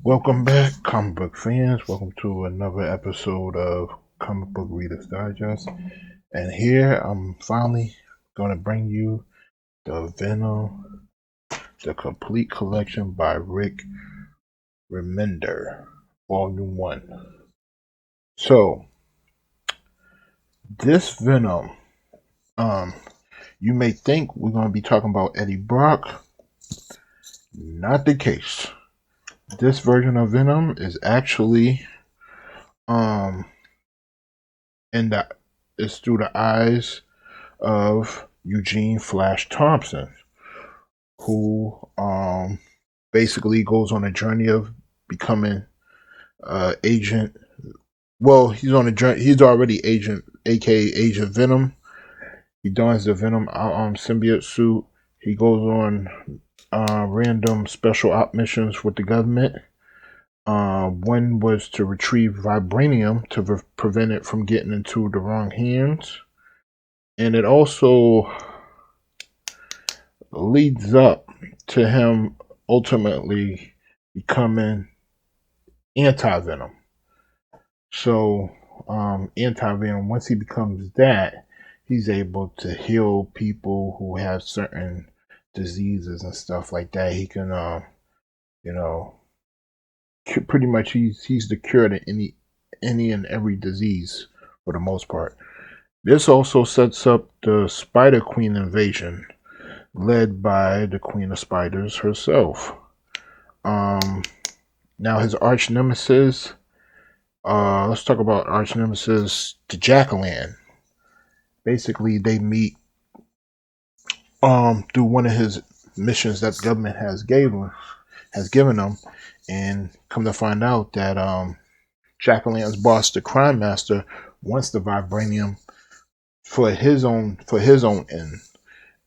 Welcome back, comic book fans. Welcome to another episode of Comic Book Readers Digest. And here I'm finally going to bring you the Venom, the complete collection by Rick Remender, Volume 1. So, this Venom, um, you may think we're going to be talking about Eddie Brock. Not the case. This version of Venom is actually um in the is through the eyes of Eugene Flash Thompson, who basically goes on a journey of becoming agent. Well, he's on a journey. He's already agent, aka Agent Venom. He dons the Venom symbiote suit. He goes on random special op missions with the government. One was to retrieve vibranium to prevent it from getting into the wrong hands, and it also leads up to him ultimately becoming anti-venom. So anti-venom, once he becomes that, he's able to heal people who have certain diseases and stuff like that. He can you know pretty much he's the cure to any and every disease for the most part. This also sets up the Spider Queen invasion, led by the Queen of Spiders herself. Um, Now his arch nemesis. Let's talk about arch nemesis, the Jackalan. Basically, they meet through one of his missions that the government has given him, and come to find out that Jackalan's boss, the Crime Master, wants the vibranium for his own end,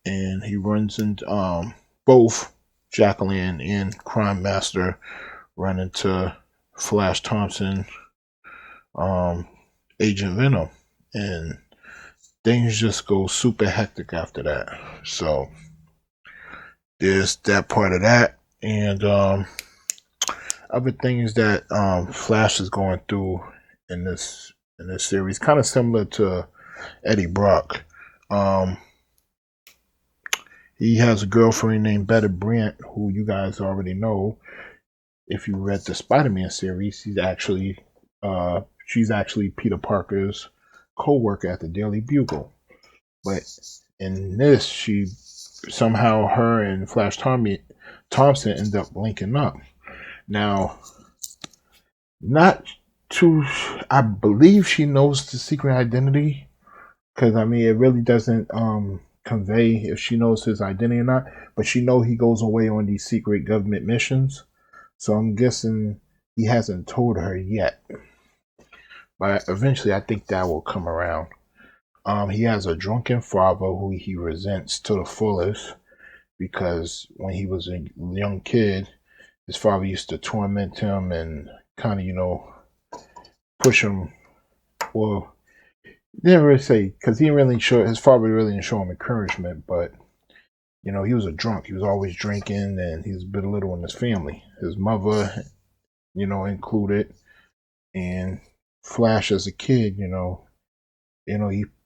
and he runs into both Jackalan and Crime Master run into Flash Thompson, um, Agent Venom, and things just go super hectic after that. So there's that part of that, and other things that Flash is going through in this series, kind of similar to Eddie Brock. Um, he has a girlfriend named Betty Brant, who you guys already know. If you read the Spider-Man series, she's actually Peter Parker's co-worker at the Daily Bugle. But in this, she somehow her and Thompson end up linking up. Now, not too. I believe she knows the secret identity, because I mean, it really doesn't convey if she knows his identity or not. But she know he goes away on these secret government missions, so I'm guessing he hasn't told her yet. But eventually, I think that will come around. He has a drunken father who he resents to the fullest, because when he was a young kid, his father used to torment him and kind of, push him. Well, didn't really say, because he didn't really show his father really didn't show him encouragement, but he was a drunk. He was always drinking, and he was belittling his family, his mother, included, and Flash as a kid.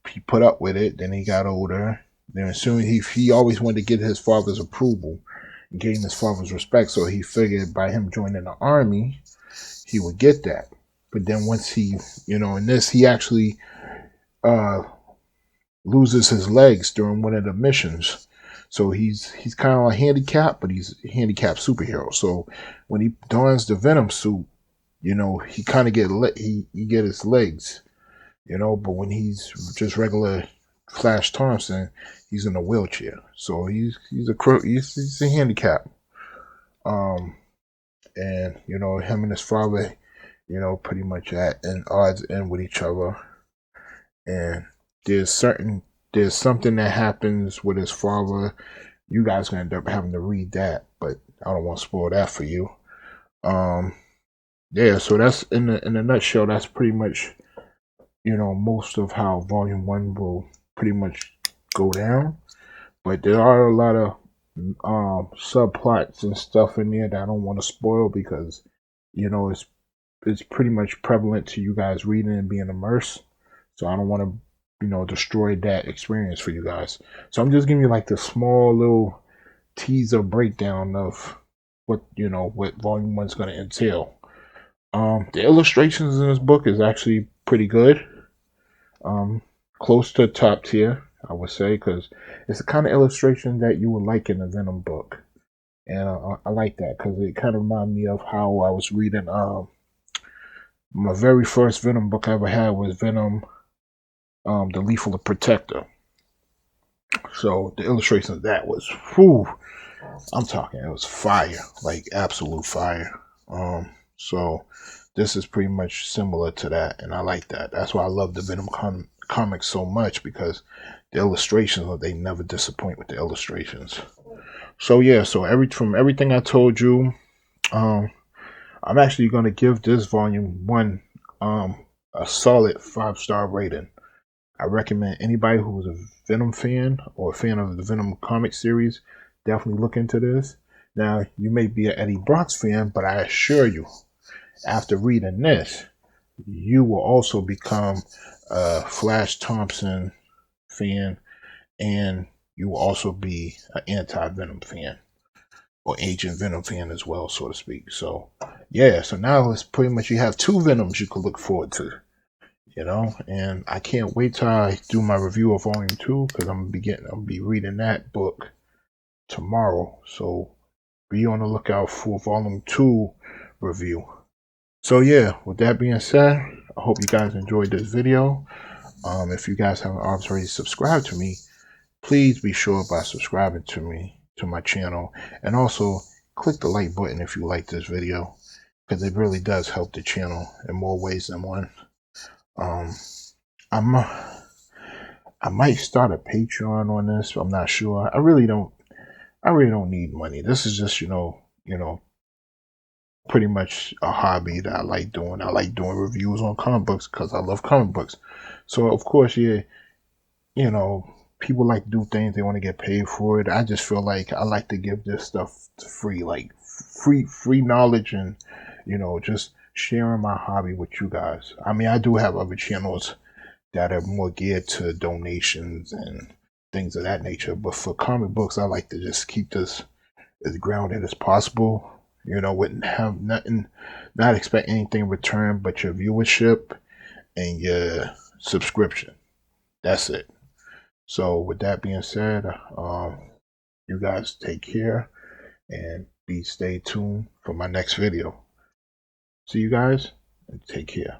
He put up with it. Then he got older. Then soon he always wanted to get his father's approval and gain his father's respect. So he figured by him joining the army, he would get that. But then once in this, he actually uh, loses his legs during one of the missions. So he's kind of like handicapped, but he's a handicapped superhero. So when he dons the Venom suit, he kind of he get his legs, but when he's just regular Flash Thompson, he's in a wheelchair. So he's a handicap. Um, and him and his father, pretty much at an odds end with each other. And there's something that happens with his father. You guys gonna end up having to read that, but I don't want to spoil that for you. Um, yeah, so that's in a nutshell. That's pretty much most of how Volume One will pretty much go down. But there are a lot of subplots and stuff in there that I don't want to spoil, because you know, it's pretty much prevalent to you guys reading and being immersed. So I don't want to, destroy that experience for you guys. So I'm just giving you like the small little teaser breakdown of what volume one's going to entail. The illustrations in this book is actually pretty good. Um, Close to top tier, I would say, because it's the kind of illustration that you would like in a Venom book, and I like that because it kind of reminds me of how I was reading. My very first Venom book I ever had was Venom, the Lethal Protector. So the illustration of that was, whew, I'm talking, it was fire, like absolute fire. So this is pretty much similar to that, and I like that. That's why I love the Venom comics so much, because the illustrations, they never disappoint with the illustrations. So yeah, so from everything I told you, um, I'm actually going to give this volume one a solid 5-star rating. I recommend anybody who's a Venom fan or a fan of the Venom comic series definitely look into this. Now, you may be an Eddie Brock's fan, but I assure you, after reading this, you will also become a Flash Thompson fan, and you will also be an anti-Venom fan or Agent Venom fan as well, so to speak. So, yeah, so now it's pretty much, you have two Venoms you could look forward to. And I can't wait till I do my review of Volume 2, because I'm gonna be reading that book tomorrow. So be on the lookout for Volume 2 review. So yeah, with that being said, I hope you guys enjoyed this video. If you guys haven't already subscribed to me, please be sure by subscribing to my channel, and also click the like button if you like this video, because it really does help the channel in more ways than one. Um, I'm I might start a Patreon on this. I'm not sure. I really don't need money. This is just pretty much a hobby that I like doing. I like doing reviews on comic books because I love comic books. So of course, yeah, people like to do things, they want to get paid for it. I just feel like I like to give this stuff free, like free knowledge, and just sharing my hobby with you guys. I mean, I do have other channels that are more geared to donations and things of that nature. But for comic books, I like to just keep this as grounded as possible. Wouldn't have nothing, not expect anything in return but your viewership and your subscription. That's it. So with that being said, you guys take care and stay tuned for my next video. See you guys and take care.